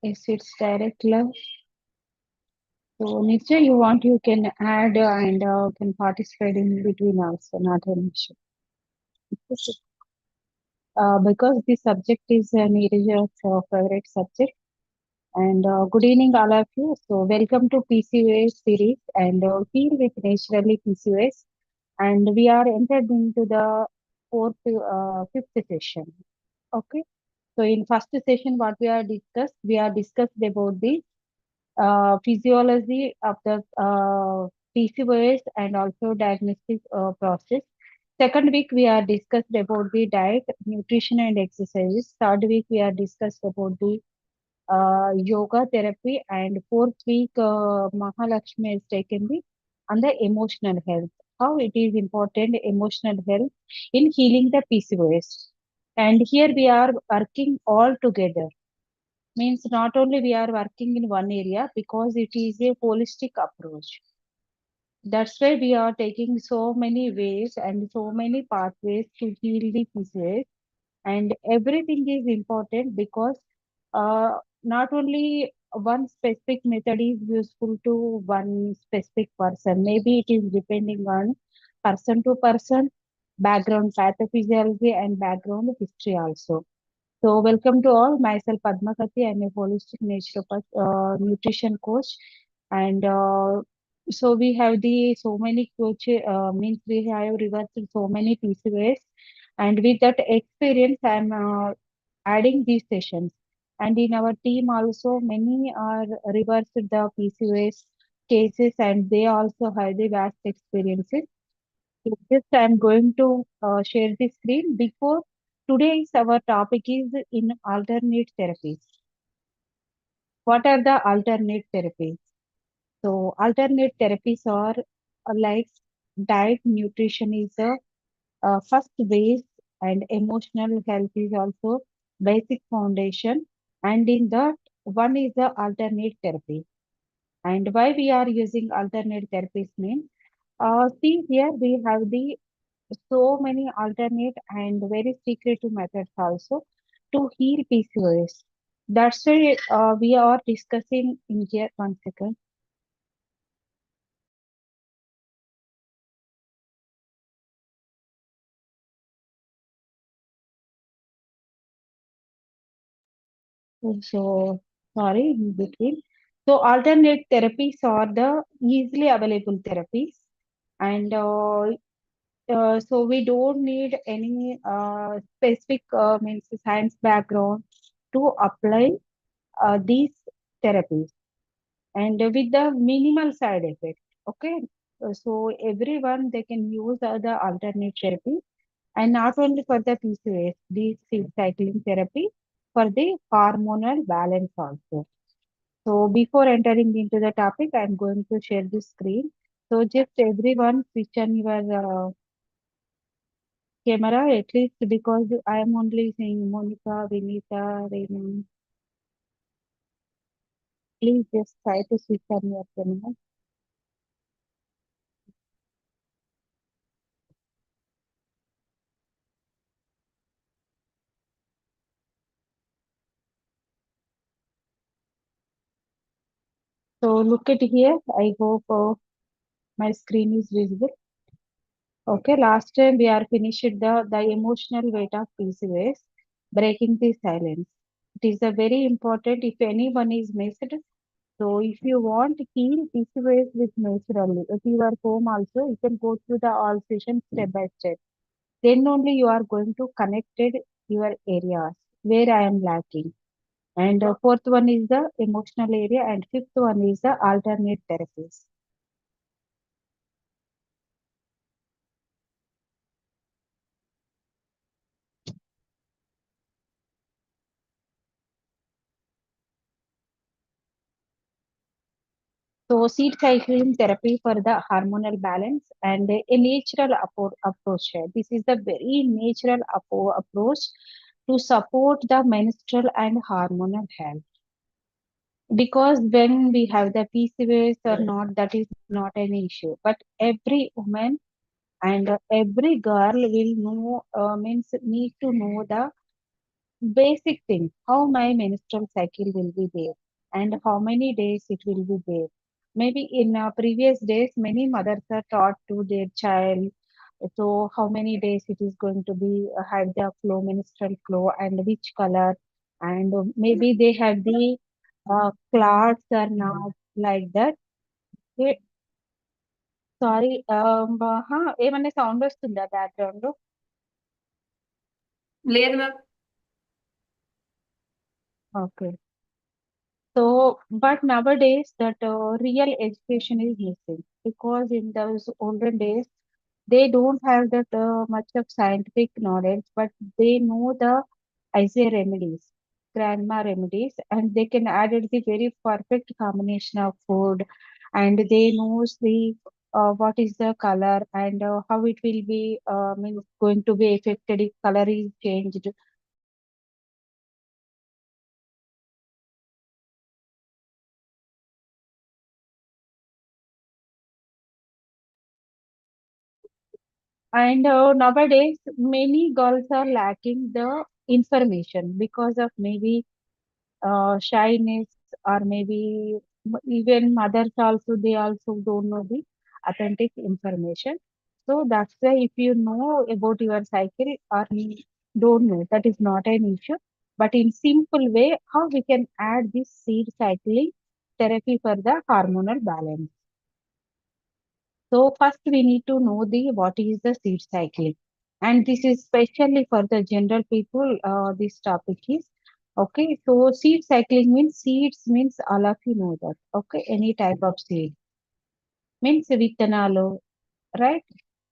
Yes, it's direct love. So, Nitya, you want you can add and can participate in between also, not an issue. Because the subject is Neeraj's favorite subject. And good evening, all of you. So, welcome to PCOS series and Heal with Naturally PCOS. And we are entered into the fifth session. Okay. So, in first session, what we are discussed about the physiology of the PCOS and also diagnostic process. Second week, we are discussed about the diet, nutrition, and exercise. Third week, we are discussed about the yoga therapy, and fourth week, Mahalakshmi has taken the on the emotional health. How it is important emotional health in healing the PCOS. And here we are working all together means not only we are working in one area because it is a holistic approach. That's why we are taking so many ways and so many pathways to heal the PCOS, and everything is important because not only one specific method is useful to one specific person. Maybe it is depending on person to person, background pathophysiology and background history also. So, welcome to all. Myself Padma Kati. I'm a holistic naturopath, nutrition coach, and so we have the so many coach means we have reversed so many PCOS, and with that experience, I'm adding these sessions. And in our team also, many are reversed the PCOS cases, and they also have the vast experiences. So just I'm going to share the screen. Before today's our topic is in alternate therapies. What are the alternate therapies? So alternate therapies are like diet, nutrition is the first base, and emotional health is also basic foundation. And in that one is the alternate therapy. And why we are using alternate therapies means see here we have the so many alternate and very secretive methods also to heal PCOS. That's why we are discussing in here. One second. So sorry in between. So alternate therapies are the easily available therapies, and so we don't need any specific means science background to apply these therapies, and with the minimal side effect. Okay. So everyone they can use the alternate therapy, and not only for the PCOS, this is cycling therapy for the hormonal balance also. So before entering into the topic, I'm going to share the screen. So just everyone switch on your camera at least because I am only seeing Monica, Vinita, Raymond. Please just try to switch on your camera. So look at here. I hope my screen is visible. Okay, last time we are finished the emotional weight of PCOS, breaking the silence. It is a very important if anyone is missed. So if you want to heal PCOS with naturally, if you are home also, you can go through the all sessions step by step. Then only you are going to connect it your areas where I am lacking. And fourth one is the emotional area, and fifth one is the alternate therapies. So, seed cycling therapy for the hormonal balance and a natural approach. This is the very natural approach to support the menstrual and hormonal health. Because when we have the PCOS or not, that is not an issue. But every woman and every girl will know means need to know the basic thing, how my menstrual cycle will be there and how many days it will be there. Maybe in previous days, many mothers are taught to their child, so how many days it is going to be have the flow, menstrual flow, and which color, and maybe they have the clots or not like that. Eh, Sorry, ఏమన్నా sound వస్తుందా background లో? లేదు ma'am. Okay. So, but nowadays that real education is missing because in those olden days they don't have that much of scientific knowledge, but they know the ICA remedies, grandma remedies, and they can add it the very perfect combination of food, and they knows the what is the color and how it will be means going to be affected if color is changed. And nowadays, many girls are lacking the information because of maybe shyness or maybe even mothers also, they also don't know the authentic information. So that's why if you know about your cycle or you don't know, that is not an issue. But in simple way, how we can add this seed cycling therapy for the hormonal balance. So first we need to know the what is the seed cycling, and this is especially for the general people. This topic is okay. So seed cycling means seeds means all of you know that. Okay, any type of seed means vittanalu, right?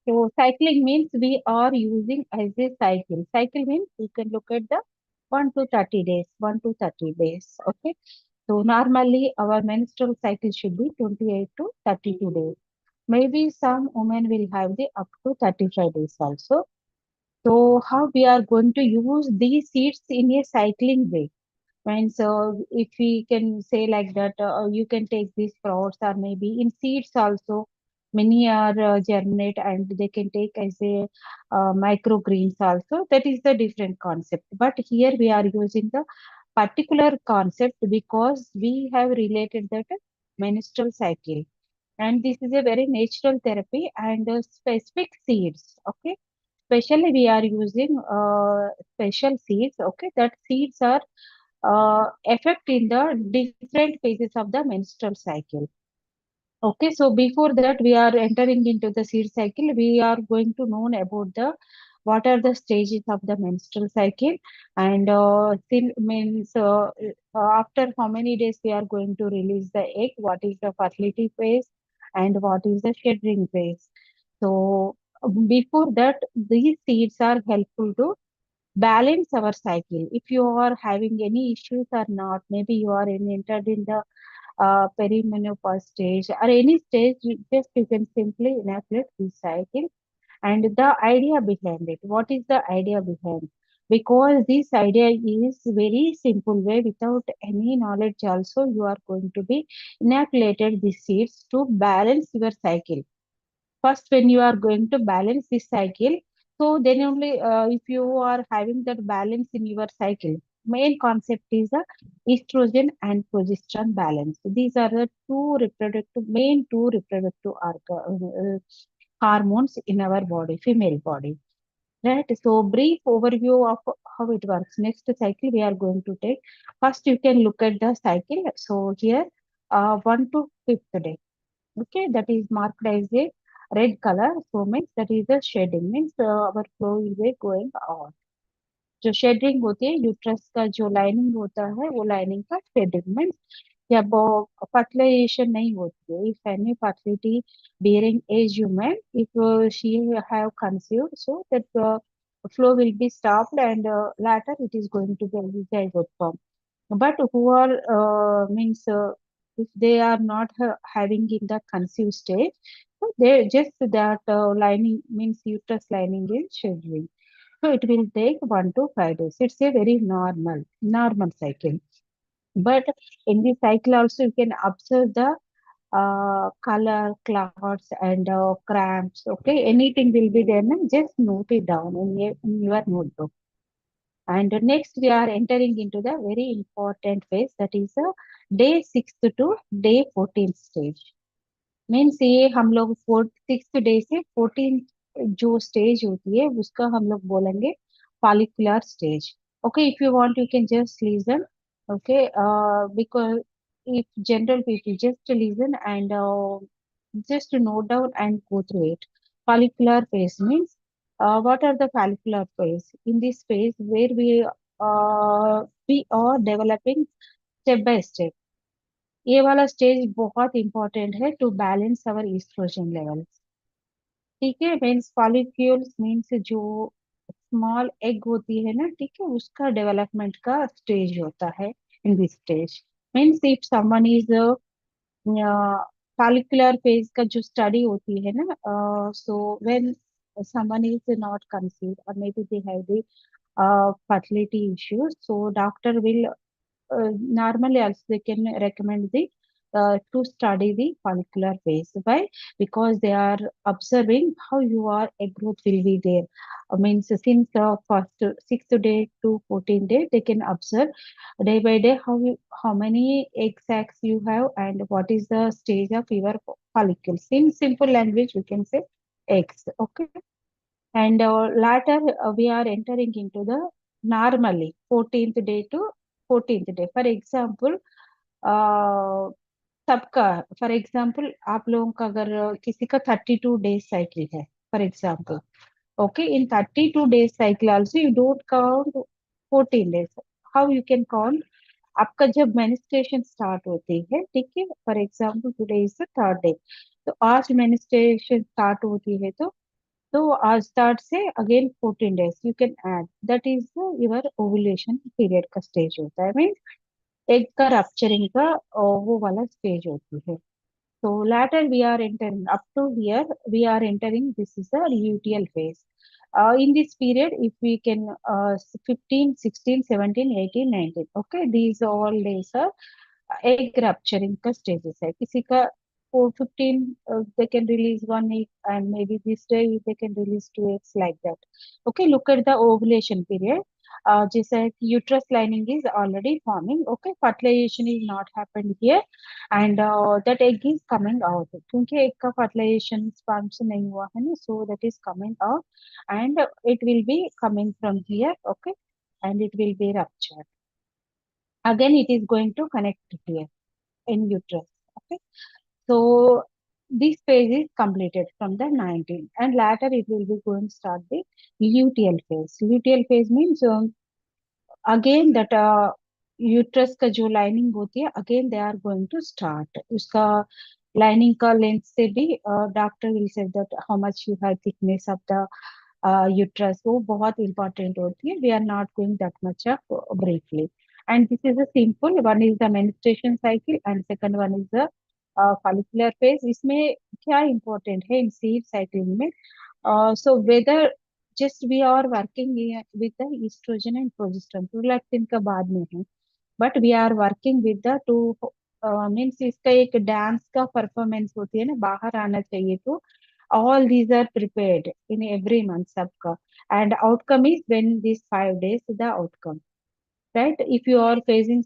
So cycling means we are using as a cycle. Cycle means you can look at the 1 to 30 days, 1 to 30 days. Okay. So normally our menstrual cycle should be 28 to 32 days. Maybe some women will have the up to 35 days also. So how we are going to use these seeds in a cycling way? Means if we can say like that, you can take these sprouts or maybe in seeds also. Many are germinate and they can take as a microgreens also. That is the different concept. But here we are using the particular concept because we have related that menstrual cycle, and this is a very natural therapy and specific seeds. Okay, especially we are using special seeds. Okay, that seeds are effect in the different phases of the menstrual cycle. Okay, so before that we are entering into the seed cycle, we are going to know about the what are the stages of the menstrual cycle, and still means after how many days we are going to release the egg, what is the fertility phase and what is the shedding phase. So before that, these seeds are helpful to balance our cycle. If you are having any issues or not, maybe you are entered in the perimenopause stage or any stage, just you can simply enucleate this cycle. And the idea behind it, what is the idea behind? Because this idea is very simple way without any knowledge also you are going to be inoculated these seeds to balance your cycle. First, when you are going to balance this cycle, so then only if you are having that balance in your cycle, main concept is the estrogen and progesterone balance. These are the two reproductive hormones in our body, female body, right? So brief overview of how it works. Next cycle we are going to take. First you can look at the cycle. So here 1 to 5th day. Okay, that is marked as a red color. So means that is the shedding, means our flow will be going on. जो shading होती है uterus का जो lining होता है वो lining का shading means जब फर्टिलाइजेशन नहीं होती है, if any fertility during age woman, if she have conceived, so that flow will be stopped and later it is going to be zygote form. But who are means if they are not having in the conceived stage, so they just that lining means uterus lining is scheduling. So it will take 1 to 5 days. It's a very normal cycle. But in this cycle also you can observe the color, clouds, and cramps. Okay, anything will be there. Now just note it down in your notebook. And next, we are entering into the very important phase, that is day 6 to day 14 stage. Means ये हम लोग 4 6 day से 14 जो stage होती है उसका हम लोग बोलेंगे follicular stage. Okay, if you want you can just listen. Okay, because if general people just listen and just note down and go through it. Follicular phase means what are the follicular phase? In this phase where we are developing step by step. ये वाला stage बहुत important है to balance our oestrogen levels. ठीक है, means follicles means जो small egg होती है ना, ठीक है, उसका डेवलपमेंट का स्टेज होता है. In this stage means if someone is follicular phase का जो स्टडी होती है ना, so when someone is not conceived और मे be they have the fertility issues, so doctor will normally also they can recommend the to study the follicular phase. Why? Because they are observing how your egg growth will be there. Means since first 6th day to 14th day, they can observe day by day how many egg sacs you have and what is the stage of your follicles. In simple language, we can say eggs. Okay, and later we are entering into the normally 14th day to 14th day. For example, uh, सबका for example आप लोगों का अगर किसी का 32 days cycle है for example. Okay, in 32 days cycle also you don't count 14 days. How you can count? आपका जब मेनिस्ट्रेशन स्टार्ट होती है, ठीक है, for example today is the 3rd day, तो आज मेनिस्ट्रेशन स्टार्ट होती है, तो आज स्टार्ट से again 14 days you can add. That is your ovulation period का स्टेज होता है. मीन्स एग का रप्चरिंग का वो वाला स्टेज होती है. So later we are entering up to here we are entering this is the luteal phase. In this period if we can 15 16 17 18 19, okay, these all days are egg rupturing का stages है. किसी का 4 15 they can release 1 egg and maybe this day they can release 2 eggs like that. Okay, look at the ovulation period. जैसा है कि uterus lining is already forming. Okay, fertilization is not happened here and that egg is coming out. क्योंकि egg का fertilization sperm से नहीं हुआ है ना, so that is coming out and it will be coming from here. Okay, and it will be ruptured. Again, it is going to connect here in uterus. Okay, so this phase is completed from the 19 and later it will be going to start the luteal phase. Luteal phase means again that uterus का जो lining होती है again they are going to start उसका lining का length से भी doctor will say that how much you have thickness of the uterus. वो बहुत इंपॉर्टेंट होती है. We are not going that much of briefly. And this is a simple one is the menstruation cycle and second one is the follicular phase. इसमें क्या important है इन seed cycle में? So whether just we are working with the estrogen and progesterone, prolactin का बाद में है, but we are working with the two means इसका एक डांस का परफॉर्मेंस होती है ना, बाहर आना चाहिए. तो all these are prepared in every month सबका and outcome is when these 5 days the outcome, right? If you are facing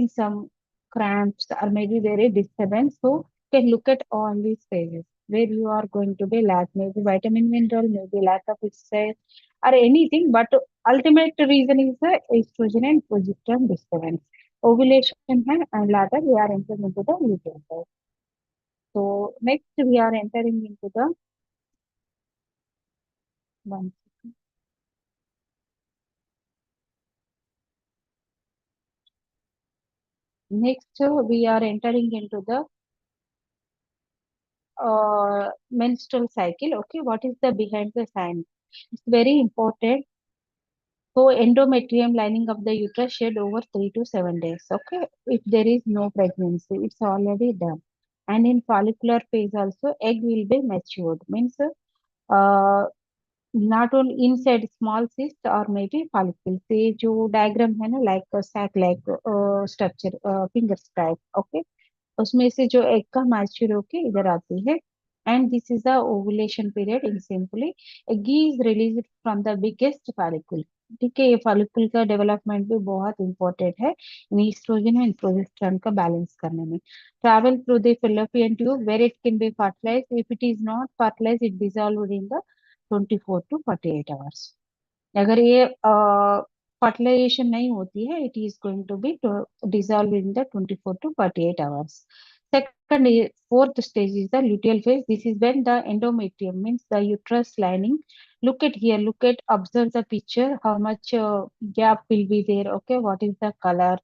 some cramps or maybe very disturbance, so you can look at all these phases where you are going to be lack maybe vitamin mineral, maybe lack of exercise or anything, but ultimate reason is the estrogen and progesterone disturbance. Ovulation है and later we are entering into the luteal phase. So next we are entering into the one. Next we are entering into the menstrual cycle. Okay, what is the behind the science? It's very important. So endometrium lining of the uterus shed over 3 to 7 days. Okay, if there is no pregnancy, it's already done. And in follicular phase also, egg will be matured. Means uh, not only inside small cyst or maybe follicle. से जो diagram है ना, like sac like structure, fingers type. Okay, उसमें से जो egg का mature होके इधर आती है. And this is the ovulation period in simply. Egg is released from the biggest follicle. ठीक है, ये फॉलिकल का डेवलपमेंट भी बहुत इंपॉर्टेंट है इन ईस्ट्रोजन एंड प्रोजेस्टेरोन का बैलेंस करने में. Travel through the fallopian tube where it can be fertilized. If it is not fertilized, it dissolved in the 24 to 48 hours. अगर ये फर्टिलाइजेशन नहीं होती है, it is going to be dissolve in the 24 to 48 hours. Second, fourth stage is the luteal phase. This is when the endometrium means the uterus lining. Look at here. Look at, observe the picture. How much gap will be there? Okay, what is the color?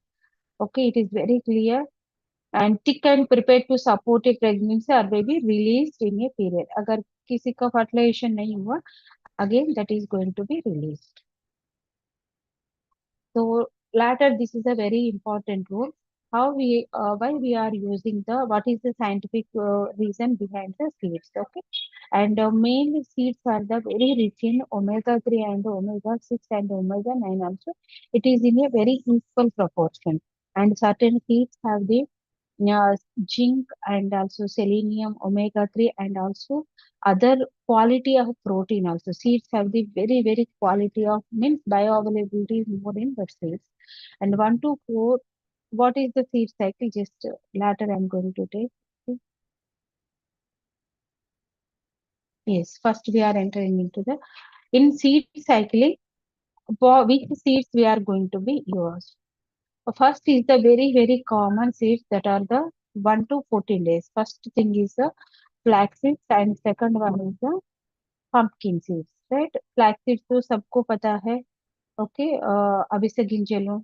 Okay, it is very clear and thick and prepared to support a pregnancy or baby released in a period. अगर किसी का fertilization नहीं हुआ, again that is going to be released. So latter, this is a very important role. How we, why we are using the, what is the scientific reason behind the seeds? Okay, and mainly seeds are the very rich in omega 3 and omega 6 and omega 9 also. It is in a very equal proportion, and certain seeds have the yeah, zinc and also selenium, omega 3, and also other quality of protein also. Seeds have the very, very quality of means bioavailability is more in the seeds. And 1 to 4, what is the seed cycle? Just later I'm going to take. Yes, first we are entering into the in seed cycling. For which seeds we are going to be used? First is the very, very common seeds that are the 1 to 14 days. First thing is the flax seeds and second one is the pumpkin seeds, right? Flax seeds तो सबको पता है. Okay, अविसे गिंजलो.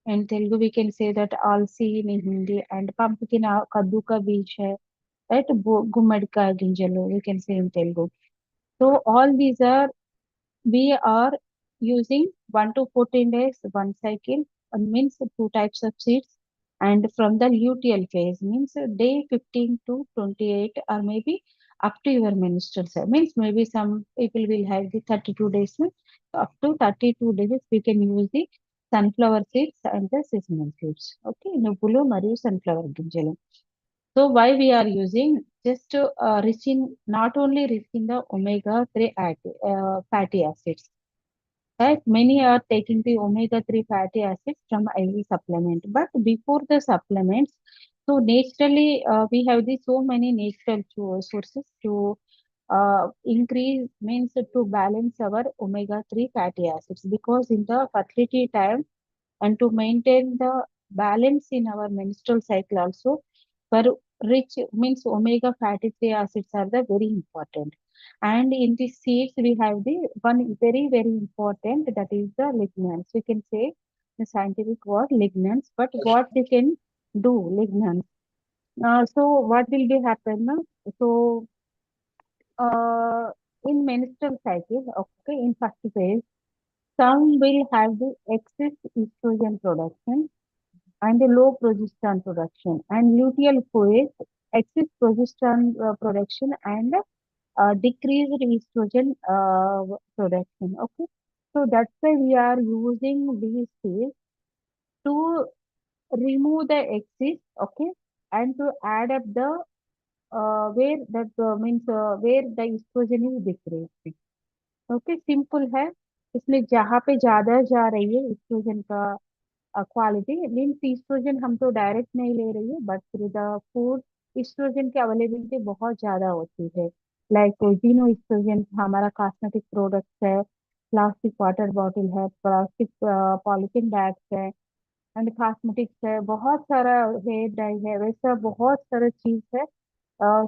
In Telugu we can say that alsi in Hindi, and pumpkin कद्दू का बीज है, right? गुम्मड़ का गिंजलो we can say in Telugu. So all these are, we are using 1 to 14 days one cycle, means two types of seeds. And from the luteal phase means day 15 to 28, or maybe up to your menstrual cycle, means maybe some people will have the 32 days, means up to 32 days we can use the sunflower seeds and the sesame seeds. Okay, నువ్వులు మరియు sunflower గింజలు. So why we are using, just rich in, not only rich in the omega 3 fatty acids, right? Many are taking the omega 3 fatty acids from IV supplement, but before the supplements, so naturally we have the so many natural sources to increase, means to balance our omega 3 fatty acids, because in the fertility time and to maintain the balance in our menstrual cycle also, for rich means omega fatty acids are the very important. And in the seeds we have the one very, very important, that is the lignans. We can say the scientific word lignans, but what they can do lignans. So what will be happen now? So uh, in menstrual cycle, okay, in first phase, some will have the excess estrogen production and the low progesterone production, and luteal phase excess progesterone production and decreased estrogen production. Okay, so that's why we are using these days to remove the excess. Okay, and to add up the where that means where the estrogen is decreased. Okay, simple है. इसमें जहाँ पे ज्यादा जा रही है oestrogen का quality, means oestrogen हम तो डायरेक्ट नहीं ले रही है, but through the food oestrogen की अवेलेबिलिटी बहुत ज्यादा होती है. लाइक जीनो ईस्ट्रोजन हमारा कॉस्मेटिक प्रोडक्ट्स है, प्लास्टिक वाटर बॉटल है, प्लास्टिक पॉलिथीन बैग्स है, एंड कॉस्मेटिक्स है, बहुत सारा हेयर डाई है, वैसा बहुत सारा चीज है.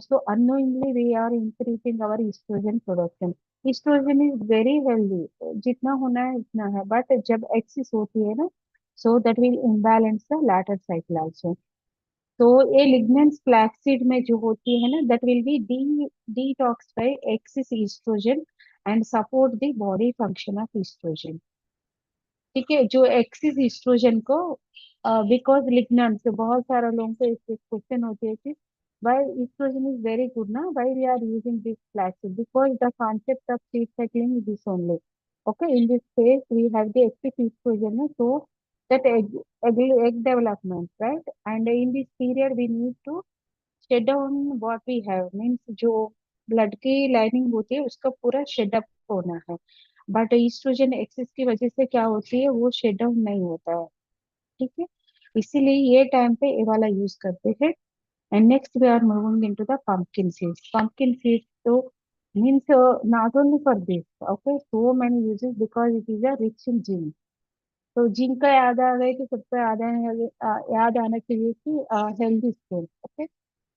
So unknowingly we are increasing our estrogen production. Estrogen is very healthy, जितना होना है उतना है, बट जब एक्सेस होती है ना, so that will imbalance the latter cycle also. तो ये lignans flaxseed में जो होती है ना, that will be detoxify excess estrogen and support the body function of estrogen. ठीक है, जो एक्सिस एस्ट्रोजन को, बिकॉज लिग्नेंट से बहुत सारा लोगों को इस क्वेश्चन होती है कि why estrogen is very good ना, why we are using this flaxseed, because the concept of seed cycling is this only. Okay, in this case we have the excess estrogen na, so that egg development, right? And in this period we need to shed down what we have, means जो blood की lining होती है उसका पूरा shade up होना है. But oestrogen access की वजह से क्या होती है, वो शेड डाउन नहीं होता है। ठीक है, इसीलिए ये टाइम पे ये वाला यूज करते हैं। And next we are moving into the pumpkin seeds. Pumpkin seeds तो means not only for this, okay, so many uses because it is a rich in zinc. तो जिंक का याद आ गई तो सबको याद आना चाहिए कि healthy skin, okay.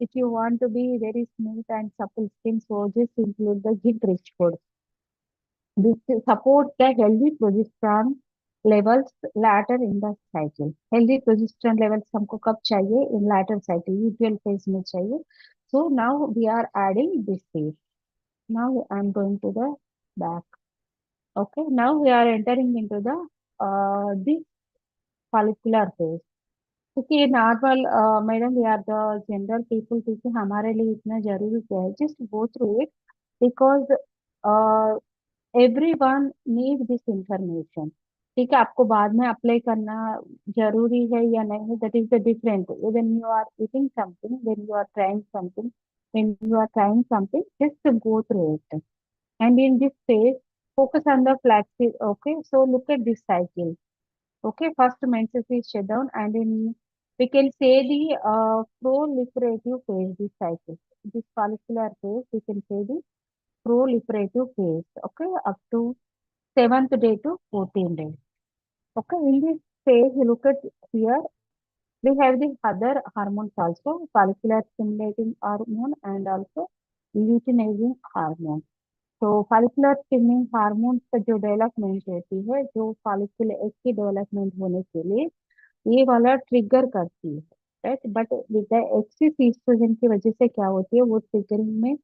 If you want to be very smooth and supple skin, so just include the zinc rich food. This supports the healthy progesterone levels later in the cycle. Healthy progesterone levels हमको कब चाहिए? In later cycle, usual phase में चाहिए. So now we are adding this phase. Now I am going to the back. Okay. Now we are entering into the follicular phase. क्योंकि ये normal, madam we are the general people, क्योंकि हमारे लिए इतना जरूरी क्या है, just go through it because everyone need this information. ठीक है, आपको बाद में अप्लाई करना जरूरी है या नहीं, that is the different. When you are eating something, when you are trying something, when you are trying something, just go through it. And in this phase, focus on the flaxseed. Okay, so look at this cycle. Okay, first menses is shut down, and in we can say the proliferative phase. This cycle, this follicular phase, we can say the proliferative phase. Okay, up to seventh day to 14th day. Okay, in this phase, you look at here. We have the other hormones also, follicular stimulating hormone and also luteinizing hormone. तो follicular stimulating hormones का जो development होती है, जो follicular egg की development होने के लिए ये वाला ट्रिगर करती है, right. But with the excess oestrogen की वजह से क्या होती है, वो ट्रिगरिंग में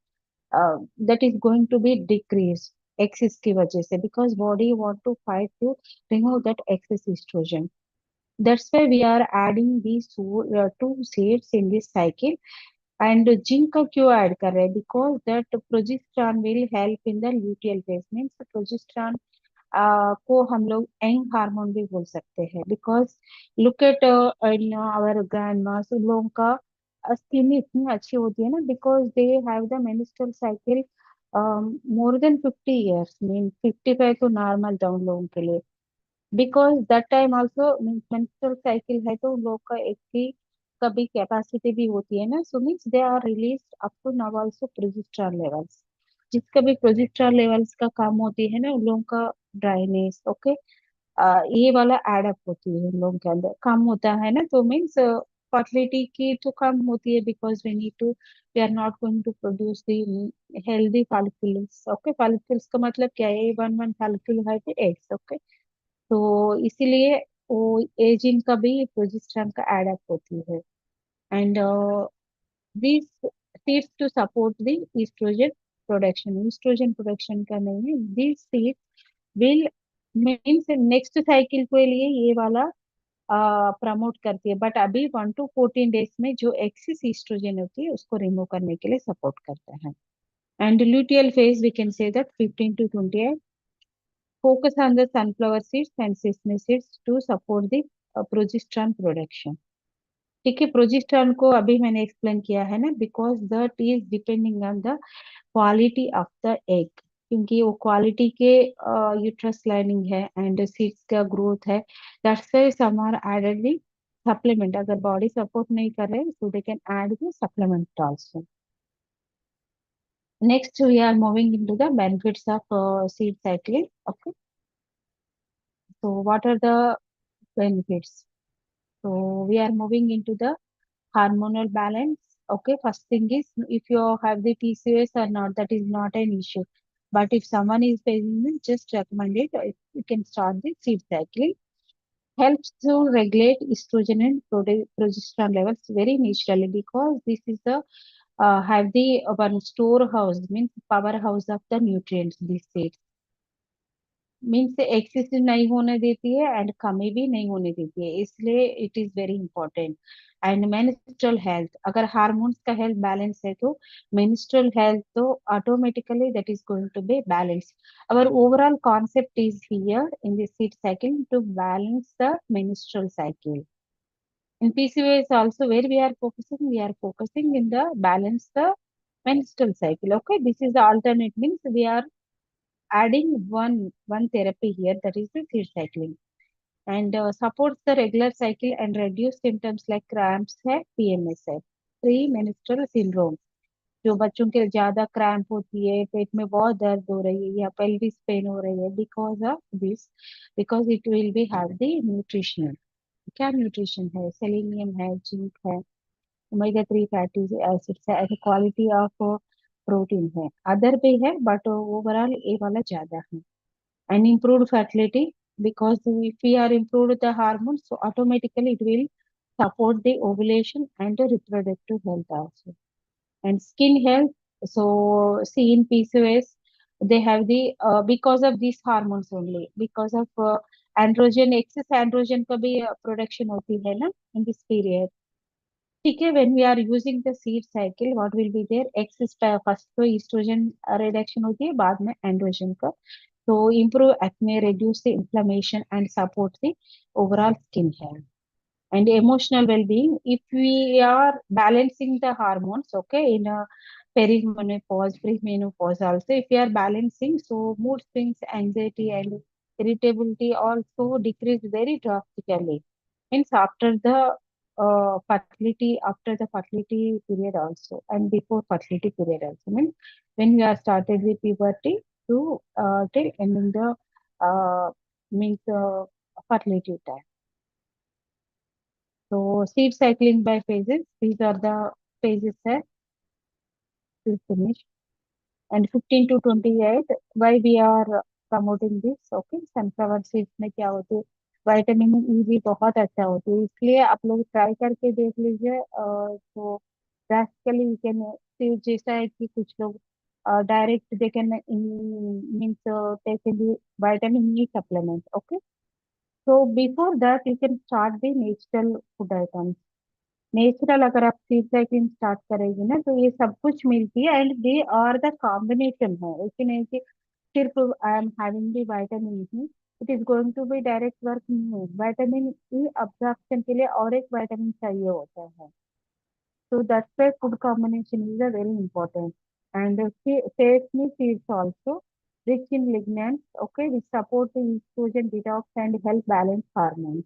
that is going to be decreased excess की वजह से, because body want to fight to remove that excess estrogen. That's why we are adding these two seeds in this cycle. And zinc का क्यों add कर रहे हैं? Because that progesterone will help in the luteal phase. Means progesterone को हम लोग young hormone भी बोल सकते हैं, because look at in our grandmas, उन लोगों का स्किन इतनी अच्छी होती है ना, because they have the menstrual cycle more than 50 years. Mean 55 तो नॉर्मल था उन लोगों के लिए, because that time also means menstrual cycle है, तो उन लोग का एक की कभी कैपेसिटी भी होती है ना, so means they are release up to now also progesterone levels. जिसका भी प्रोजेस्टेरॉन लेवल्स का कम होती है ना, उन लोगों का ड्राइनेस, ओके, ये वाला एडअप होती है उन लोगों के अंदर, कम होता है ना, तो मीन्स फर्टिलिटी की तो कम होती है, because we are not going to produce the healthy follicles. Okay, follicles का मतलब क्या है? वन वन फॉलिकल है तो एग्स, ओके. तो इसीलिए वो एजिंग का भी प्रोजेस्टेरॉन का एडअप होती है. And this seeds to support the oestrogen production. Oestrogen production का नहीं है, this seed will means next cycle के लिए ये वाला प्रमोट करती है, बट अभी 1 to 14 days में जो एक्सेस ईस्ट्रोजन होती है उसको रिमूव करने के लिए सपोर्ट करता है. And luteal phase we can say that 15 to 20. Focus on the sunflower seeds and sesame seeds to support the progesterone production. ठीक है, प्रोजेस्टेरॉन को अभी मैंने एक्सप्लेन किया है ना, because that is depending on the quality of the egg. क्योंकि वो क्वालिटी के यूट्रस लाइनिंग है एंड सीड्स का ग्रोथ है, that's why some are added the supplement. अगर बॉडी सपोर्ट नहीं कर रहे, so they can add the supplement also. Next we are moving into the benefits of seed cycling. Okay, so what are the benefits? So we are moving into the hormonal balance. Okay, first thing is if you have the PCOS or not, that is not an issue. But if someone is facing it, just recommend it. You can start the seed cycle. Helps to regulate estrogen and progesterone levels very naturally, because this is the have the one storehouse, means powerhouse of the nutrients. This seed means excess नहीं होने देती है and कमी भी नहीं होने देती है, इसलिए it is very important. And menstrual health, अगर हार्मोन्स का हेल्थ बैलेंस है तो मेंस्ट्रुअल हेल्थ तो automatically that is going to be balance. Our overall concept is here in this seed cycle to balance the menstrual cycle. In PCOS also, where we are focusing in the balance the menstrual cycle. Okay, this is the alternate, means we are adding one therapy here, that is the seed cycling, and supports the regular cycle and reduce symptoms like cramps है, PMS है, premenstrual syndrome, जो बच्चों के ज्यादा cramp होती है, पेट में बहुत दर्द हो रही है या पेल्विस पेन हो रही है, because of this, because it will be have the nutritional, क्या न्यूट्रिशन है, सेलेनियम है, जिंक है, ओमेगा 3 फैटी एसिड्स है, ऐसे क्वालिटी ऑफ प्रोटीन है, अदर भी है बट ओवरऑल ये वाला ज्यादा है, and improved fertility, because if we are improved the hormones, so automatically it will support the ovulation and the reproductive health also. And skin health, so see in PCOS they have the because of these hormones only, because of androgen, excess androgen का भी production होती है ना in this period, ठीक है, when we are using the seed cycle what will be there, excess first तो estrogen reduction होती है, बाद में androgen का, so improve acne, reduce the inflammation and support the overall skin health and emotional well-being. If we are balancing the hormones, okay, in a perimenopause, premenopause also, if we are balancing, so mood swings, anxiety, and irritability also decrease very drastically. Means after the fertility period also, and before fertility period also. Means when we are started with puberty to till ending the means fertility time. So seed cycling by phases. These are the phases that will finish. And 15 to 28. Why we are promoting this? Okay, sunflower seeds में क्या होती है? Vitamin E भी बहुत अच्छा होती है, इसलिए आप लोग ट्राई करके देख लीजिए। तो ड्रास्टिकली यू कैन सी, जैसा है कि कुछ लोग direct they can means take the vitamin E supplement. Okay, so before that you can start the natural food items। Natural अगर आप सीड साइकिलिंग स्टार्ट करेगी ना तो ये सब कुछ मिलती है, and they are the combination है, ऐसे नहीं कि सिर्फ I am having the vitamin E, it is going to be direct work नहीं, विटामिन ई अब्जॉर्प्शन के लिए और एक विटामिन चाहिए होता है, so that's why food combination is a very important, and sesame seeds also rich in lignans, okay, which support the estrogen detox and help balance hormones।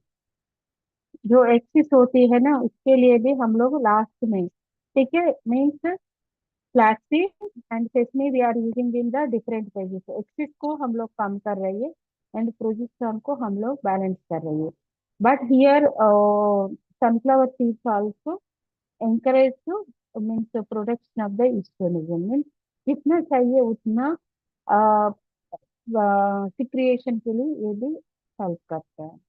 जो axis होती है ना उसके लिए भी हम लोग लास्ट में, ठीक है, means flaxseed and sesame we are using in the different phases, axis को हम लोग कम कर रही है एंड प्रोजेस्टेरॉन को हम लोग बैलेंस कर रही है, but here sunflower seeds also encourage to means production of the estrogen, means जितना चाहिए उतना सिक्रिएशन के लिए ये भी हेल्प करता है।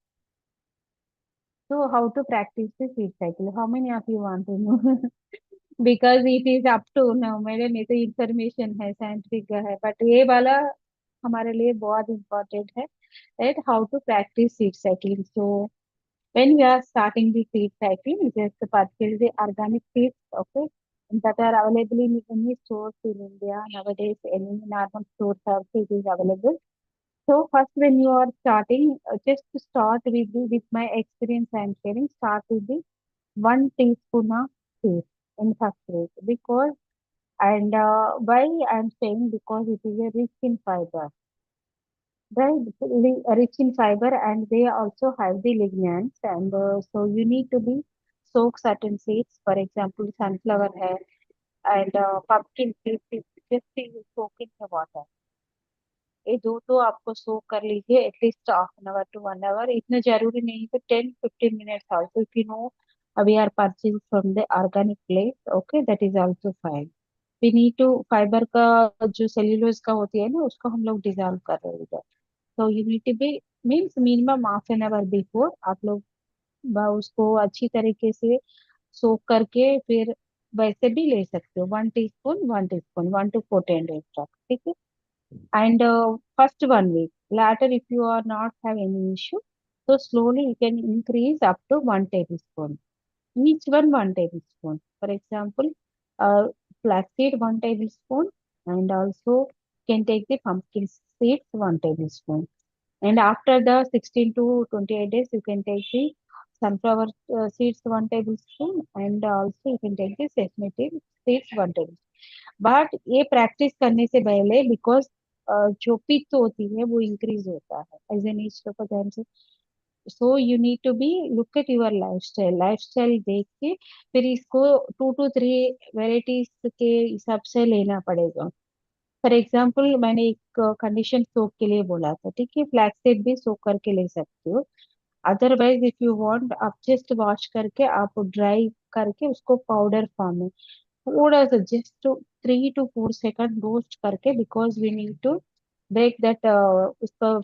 So how to practice the seed cycle? How many of you want to know? Because it is up to now, मेरे में तो इंफॉर्मेशन है, साइंटिफिक है, बट ये वाला हमारे लिए बहुत इम्पोर्टेंट है, right? How to practice seed cycling? So when we are starting the seed cycling, just purchase the organic seeds, okay, that are available in any stores in India nowadays. Any normal stores also it is available. So first, when you are starting, just to start with with my experience I am sharing, start with the 1 teaspoon of seed in first place, because, and why I am saying, because it is a rich in fiber, right? Rich in fiber, and they also have the lignans, and so you need to be soak certain seeds. For example, sunflower hair and pumpkin seeds, just you soak in the water। ये दो तो आपको सोक कर लीजिए at least ½ to 1 hour, इतना जरूरी नहीं तो 10-15 minutes also, if you know we are purchasing from the organic place, okay, that is also fine। we need to fibre का जो सेल्यूलोज का होती है ना उसको हम लोग डिजोल्व कर रहे हैं, तो you need to be means minimum ½ hour before आप लोग उसको अच्छी तरीके से सोक करके फिर वैसे भी ले सकते हो, 1 teaspoon 1 to 14 days तक, ठीक है। And first 1 week, later if you are not have any issue, so slowly you can increase up to 1 tablespoon, each 1 tablespoon. For example, uh, flaxseed 1 tablespoon, and also can take the pumpkin seeds 1 tablespoon, and after the 16 to 28 days you can take the sunflower seeds 1 tablespoon, and also you can take the sesame seeds 1 tablespoon। But ये practice करने से पहले, because जो पित्त होती है वो increase होता है एज एन एज को ध्यान से। So you need to be look at your lifestyle देख के फिर इसको 2 to 3 वेराइटीज के हिसाब से लेना पड़ेगा। फॉर एग्जाम्पल मैंने एक कंडीशन सोक के लिए बोला था, ठीक है, फ्लैक्सीड भी सोक करके ले सकते हो। अदरवाइज इफ यू वांट आप जस्ट वॉश करके आप ड्राई करके उसको पाउडर फॉर्म में थोड़ा सा जस्ट 3 to 4 सेकंड रोस्ट करके, because we need to break that, उसका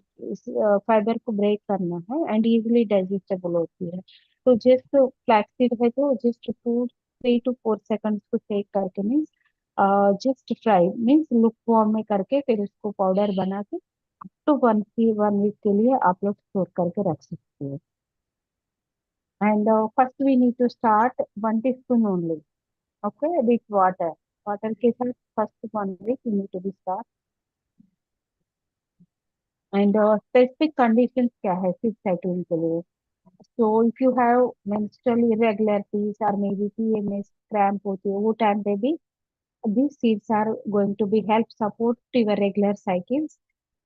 फाइबर को ब्रेक करना है एंड इजिली डाइजेस्टेबल होती है। तो जस्ट फ्लैक्सीड है तो जस्ट 2 3 to 4 सेकंड को सेक करके means just fry means look warm में करके फिर उसको पाउडर बना के तो 1 वीक के लिए आप लोग स्टोर करके रख सकते हो। And first we need to start 1 teaspoon only, okay, with water. Water के साथ first 1 week you need to be start. And specific conditions क्या है सिर्फ साइक्लिंग के लिए? So if you have menstrual irregularities और मे बी पीएमएस क्रैम्प होती है वो टाइम पे भी these seeds are going to be help support your regular cycles,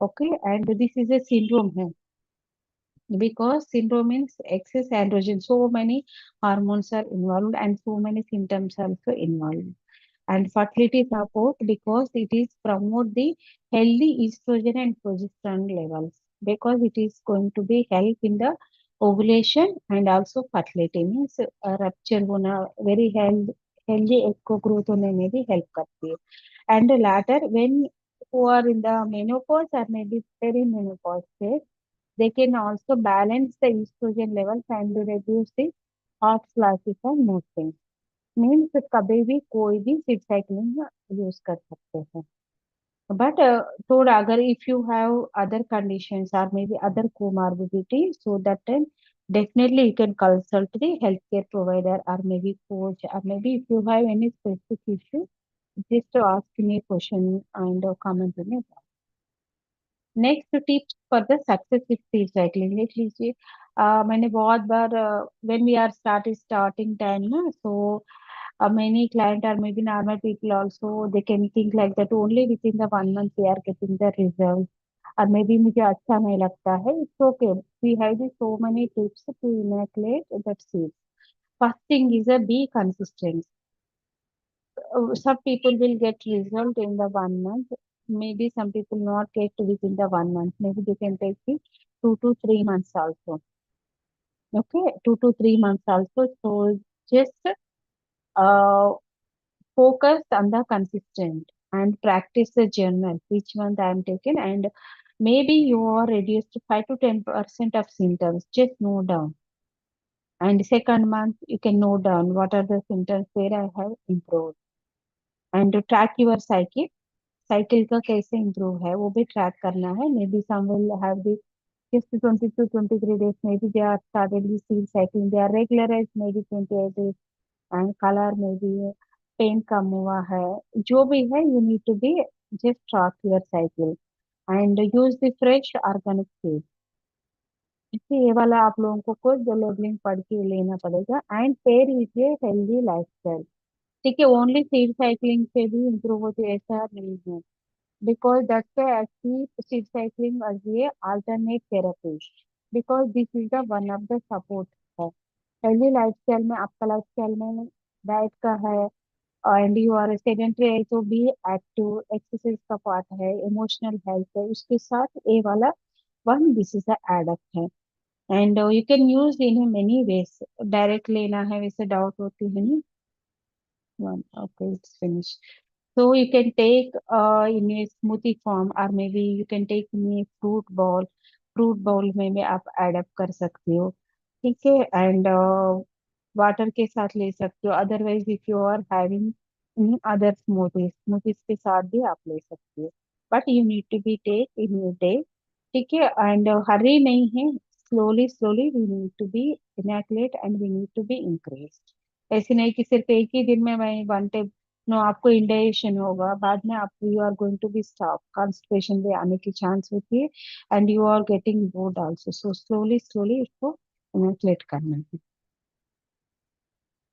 okay, and this is a syndrome है because syndrome means excess androgen, so many hormones are involved and so many symptoms are also involved. And fertility support because it is promote the healthy estrogen and progesterone levels, because it is going to be help in the ovulation and also fertility means rupture होना very healthy egg को growth होने में भी help करती है। And later when who are in the menopause or maybe perimenopause phase, they can also balance the estrogen levels and reduce the hot flashes and mood swings। Means कभी भी कोई भी सीड साइक्लिंग यूज कर सकते हैं। But थोड़ा अगर if you have other conditions और मे be other comorbidity so that time definitely you can consult the healthcare provider or maybe coach or maybe if you have any specific issue just ask me a question and comment me। Next tips for the success with seed cycling देख लीजिए। मैंने बहुत बार when we are starting time ना, so many client or maybe normal people also they can think like that only within the 1 month they are getting the result और maybe मुझे अच्छा नहीं लगता है। It's okay, we have the so many tips to inoculate that seed। First thing is a be consistent। Some people will get result in the 1 month, maybe some people not get within the 1 month, maybe they can take the 2 to 3 months also, okay, 2 to 3 months also। So just uh, focus on the consistent and practice the journal which month I am taken, and maybe you are reduced to 5 to 10% of symptoms, just note down, and second month you can note down what are the symptoms where I have improved, and to track your cycle का कैसे improve है वो भी track करना है। Maybe some will have the just 20 to 23 days, maybe they are started with still cycling, they are regularized maybe 28 days, and color maybe pain कम हुआ है, जो भी है you need to be just track your cycle and use the fresh organic seed। इसलिए ये वाला आप लोगों को खुद लेबलिंग पढ़ के लेना पड़ेगा and pair with a healthy lifestyle. ठीक है, ओनली सीड साइक्लिंग से भी इम्प्रूव होती है ऐसा नहीं है, because that's why I keep seed cycling as a alternate therapy, because this is the one of the support है। हेल्दी लाइफस्टाइल में आपका लाइफस्टाइल में डाइट का है एंड यू आर सेडेंटरी है तो बी एक्टिव, एक्सरसाइज का पार्ट है, इमोशनल हेल्थ है, उसके साथ ए वाला one this is add up है। And you can use in many ways, direct लेना है वैसे डाउट होती है ना। One okay it's finish. So you can take in a smoothie form or maybe you can take in a fruit bowl। Fruit bowl में भी आप add up कर सकते हो, ठीक है, एंड वाटर के साथ ले सकते हो। Otherwise if you are having other smoothies, smoothies के साथ भी आप ले सकते हो, but you need to be take in your day, ठीक है, एंड हरी नहीं है, slowly slowly we need to be inoculate and we need to be increase. ऐसे नहीं कि सिर्फ एक ही दिन में मैं 1 टेब, नो, आपको इंडाइजेशन होगा बाद में, आप you are going to be stop, constipation भी आने की चांस होती है and you are getting bored also. So slowly slowly इसको इनोकुलेट करना है।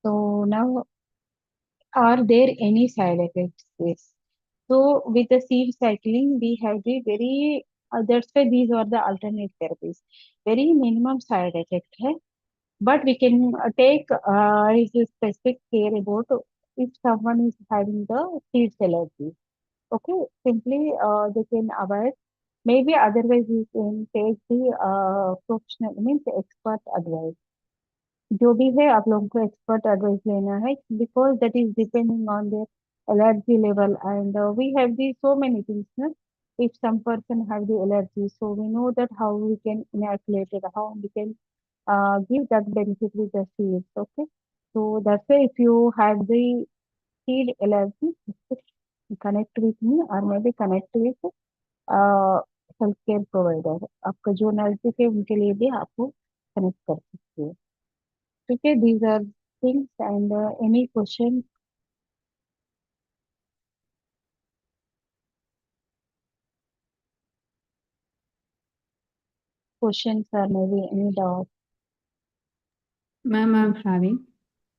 तो now are there any side effects this? So with the seed cycling, we have the very that's why these are the alternate therapies. Very minimum side effect hai, but we can take is a specific care about if someone is having the seeds allergy. Okay, simply they can avoid. Maybe otherwise you can take the professional means expert advice. जो भी है आप लोगों को expert advice लेना है because that is depending on their allergy level and we have the so many things na? If some person have the allergy so we know that how we can inoculate it how we can give that benefit with the seeds okay so that's why if you have the seed allergy connect with me or maybe connect with health care provider आपका जो नजदीक है उनके लिए भी आपको connect कर सकते हैं ठीक है these are things and any questions or maybe any doubt. Ma'am, I'm having.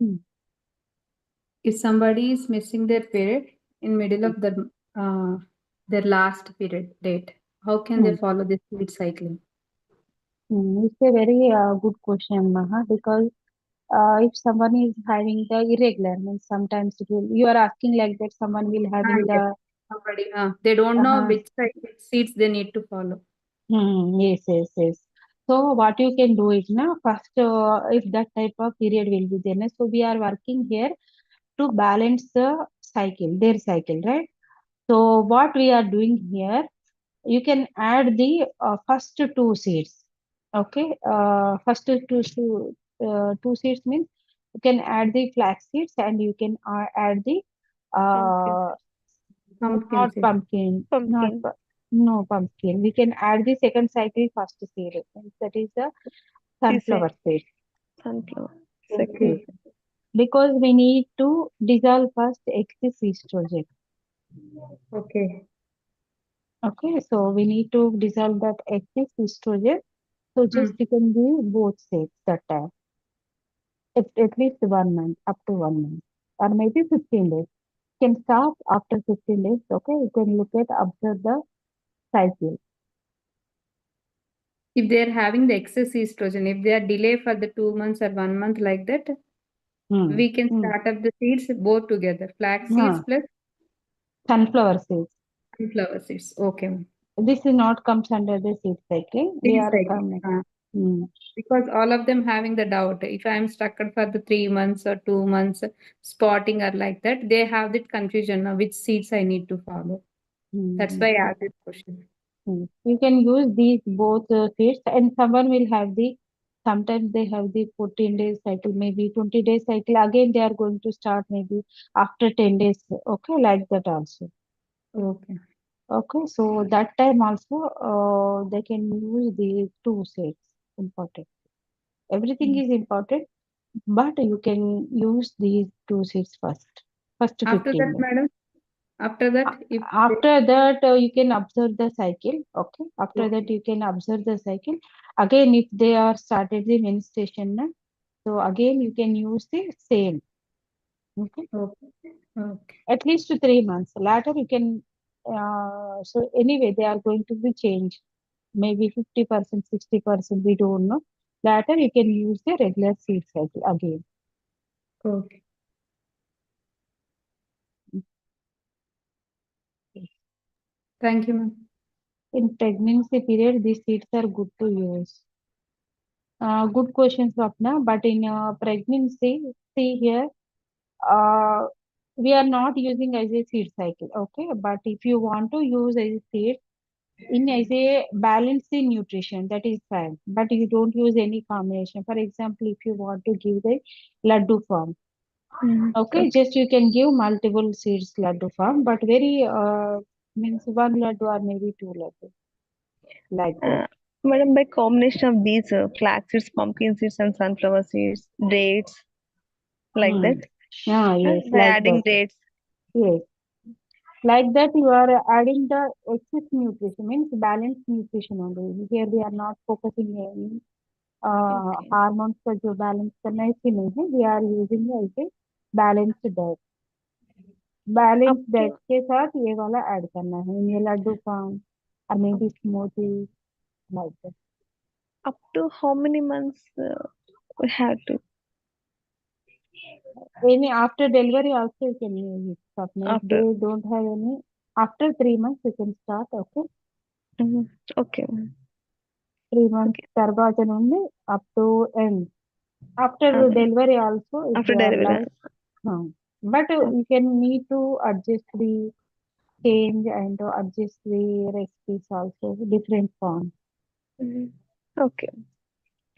Hmm. If somebody is missing their period in middle of their last period date, how can they Hmm. follow this sleep cycling? It's a very good question, Maha, because if someone is having the irregular, means sometimes it will, you are asking like that, someone will Ah, having yes. the, Somebody, they don't know uh, which seats they need to follow. yes, yes, yes. So what you can do is now first, if that type of period will be there, na, so we are working here to balance the cycle, their cycle, right? So what we are doing here, you can add the first two seeds. Okay, first two seeds means you can add the flax seeds and you can add the Pumpkin. uh, Pumpkin not seed. pumpkin, not Pumpkin. no pumpkin. We can add the second cycle first seed. That is the She said sunflower seed. sunflower. Second. Yes. Because we need to dissolve first excess estrogen. Okay. Okay, so we need to dissolve that excess estrogen. So Hmm. just you can give both seeds that time. At least 1 month, up to 1 month, or maybe 15 days. You can stop after 15 days. Okay, you can look at observe the cycle. If they are having the excess estrogen, if they are delay for the 2 months or 1 month like that, Hmm. we can Hmm. start up the seeds both together. Flax seeds Yeah. plus Sunflower seeds. sunflower seeds. Okay, ma'am. This is not comes under the seed cycling. They Seed are cycle. coming. Hmm. Because all of them having the doubt. If I am stuck for the 3 months or 2 months spotting or like that, they have that confusion now which seeds I need to follow. That's Hmm. why I asked this question. Hmm. You can use these both seeds, and someone will have the. Sometimes they have the 14 days cycle, maybe 20 days cycle. Again, they are going to start maybe after 10 days. Okay, like that also. Okay. Okay, so that time also they can use the two sets. Important. Everything Mm. is important, but you can use these two sets first. First After 15 that, days. madam, after that, A- if they, After that, you can observe the cycle. Okay. After that, okay, you can observe the cycle. Again, if they are started the menstruation, na, so again you can use the same. Okay. okay, okay, At least 3 months. Later, you can. So anyway, they are going to be changed. Maybe 50%, 60%, we don't know. Later, you can use the regular seed cycle again. okay. Thank you, ma'am. In pregnancy period, these seeds are good to use. Good question, Swapna. But in pregnancy, see here, uh, we are not using as a seed cycle. Okay. But if you want to use as a seed, in as a balanced in nutrition, that is fine. But you don't use any combination. For example, if you want to give the laddu form, okay, Okay. just you can give multiple seeds laddu form, but very means one laddu or maybe two laddu like that. Uh, Madam, by combination of these flax seeds, pumpkin seeds, and sunflower seeds, dates, like Hmm. that, Yes, by like adding that. dates. Yes, like that you are adding the excess nutrition means balanced nutrition only. Here we are not focusing on Okay. Hormones का जो balance करना है इसकी नहीं है we are using ऐसे balanced diet balance Up diet to के साथ ये वाला ऐड करना है इन ये लड्डू फॉर्म और may be smoothie like that how many months we have to any after delivery also you can use it Swapna. If after? they don't have any after 3 months you can start okay Mhm. Okay. 3 months Okay. తర్వాత నుండి up to end after Uh, delivery also if after they are delivery. like but Okay. you can need to adjust the change and to adjust the recipes also different forms. Mhm. Okay.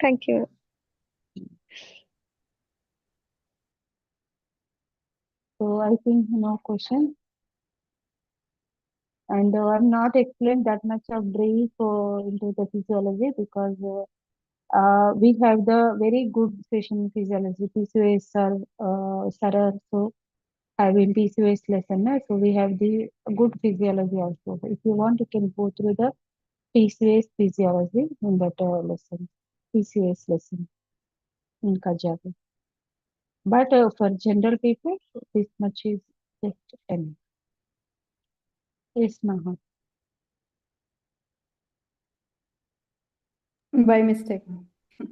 Thank you. So I think no question. And I'm not explained that much of brief into the physiology because we have the very good session physiology. PCOS sir also having PCOS lesson. So we have the good physiology also. If you want, you can go through the PCOS physiology in that lesson, PCOS lesson in Kajabi. But for general people, this much is just enough. Yes, Maha. By mistake.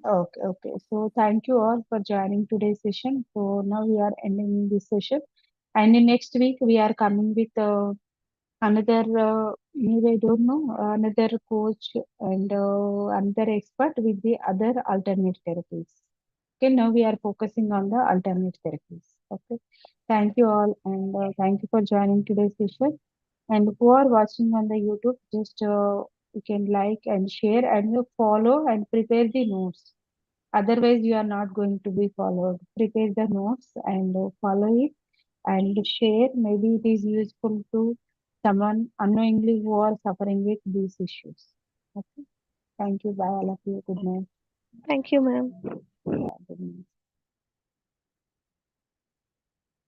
Okay, okay. So thank you all for joining today's session. So now we are ending this session. And in next week, we are coming with another, maybe I don't know, another coach and another expert with the other alternate therapies. Okay, now we are focusing on the alternate therapies. Okay, thank you all and thank you for joining today's session. And who are watching on the YouTube, just you can like and share and you follow and prepare the notes. Otherwise, you are not going to be followed. Prepare the notes and follow it and share. Maybe it is useful to someone unknowingly who are suffering with these issues. Okay. Thank you. Bye, all of you. Good night. Thank you, ma'am. Yeah, good night.